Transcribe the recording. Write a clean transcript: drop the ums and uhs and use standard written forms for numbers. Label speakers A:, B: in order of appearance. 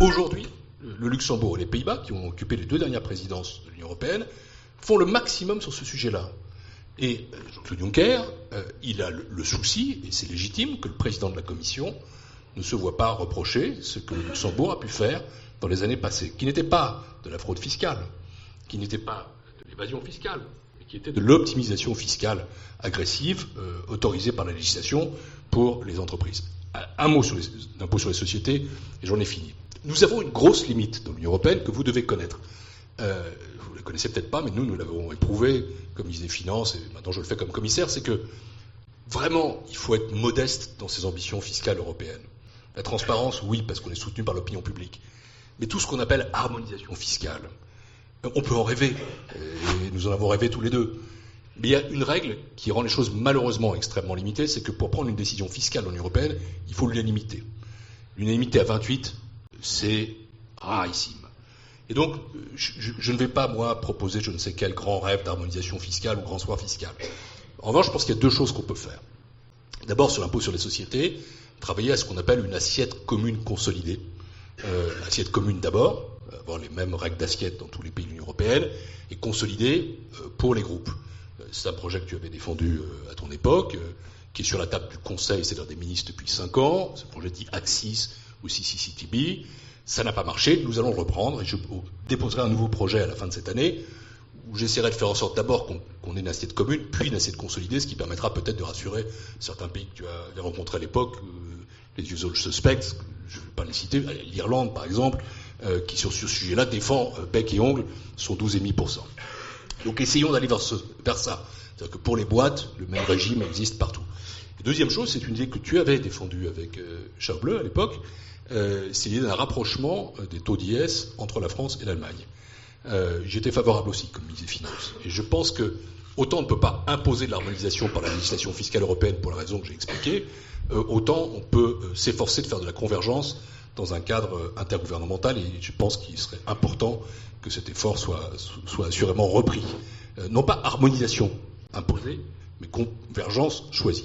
A: Aujourd'hui, le Luxembourg et les Pays-Bas, qui ont occupé les 2 dernières présidences de l'Union européenne, font le maximum sur ce sujet-là. Et Jean-Claude Juncker, il a le souci, et c'est légitime, que le président de la Commission ne se voit pas reprocher ce que le Luxembourg a pu faire dans les années passées, qui n'était pas de la fraude fiscale, qui n'était pas de l'évasion fiscale, mais qui était de l'optimisation fiscale agressive autorisée par la législation pour les entreprises. Un mot sur l'impôt sur les sociétés, et j'en ai fini. Nous avons une grosse limite dans l'Union européenne que vous devez connaître. Vous ne la connaissez peut-être pas, mais nous l'avons éprouvé comme ministre des Finances, et maintenant je le fais comme commissaire, c'est que vraiment, il faut être modeste dans ses ambitions fiscales européennes. La transparence, oui, parce qu'on est soutenu par l'opinion publique. Mais tout ce qu'on appelle harmonisation fiscale, on peut en rêver, et nous en avons rêvé tous les deux. Mais il y a une règle qui rend les choses malheureusement extrêmement limitées, c'est que pour prendre une décision fiscale dans l'Union européenne, il faut l'unanimité. L'unanimité à 28, c'est rarissime. Et donc, je ne vais pas, moi, proposer je ne sais quel grand rêve d'harmonisation fiscale ou grand soir fiscal. En revanche, je pense qu'il y a 2 choses qu'on peut faire. D'abord, sur l'impôt sur les sociétés, travailler à ce qu'on appelle une assiette commune consolidée. Assiette commune d'abord, avoir les mêmes règles d'assiette dans tous les pays de l'Union européenne, et consolidée pour les groupes. C'est un projet que tu avais défendu à ton époque, qui est sur la table du Conseil, c'est-à-dire des ministres depuis 5 ans. Ce projet dit Axis ou CCCTB. Ça n'a pas marché, nous allons le reprendre, et je déposerai un nouveau projet à la fin de cette année, où j'essaierai de faire en sorte d'abord qu'on ait une assiette commune, puis une assiette consolidée, ce qui permettra peut-être de rassurer certains pays que tu avais rencontrés à l'époque, les usual suspects, je ne vais pas les citer, l'Irlande par exemple, qui sur ce sujet-là défend bec et ongle son 12,5%. Donc essayons d'aller vers ça. C'est-à-dire que pour les boîtes, le même régime existe partout. Et deuxième chose, c'est une idée que tu avais défendue avec Schäuble à l'époque, c'est l'idée d'un rapprochement des taux d'IS entre la France et l'Allemagne. J'étais favorable aussi comme ministre des Finances. Et je pense que autant on ne peut pas imposer de l'harmonisation par la législation fiscale européenne pour la raison que j'ai expliquée, autant on peut s'efforcer de faire de la convergence dans un cadre intergouvernemental, et je pense qu'il serait important que cet effort soit assurément repris. Non pas harmonisation imposée, mais convergence choisie.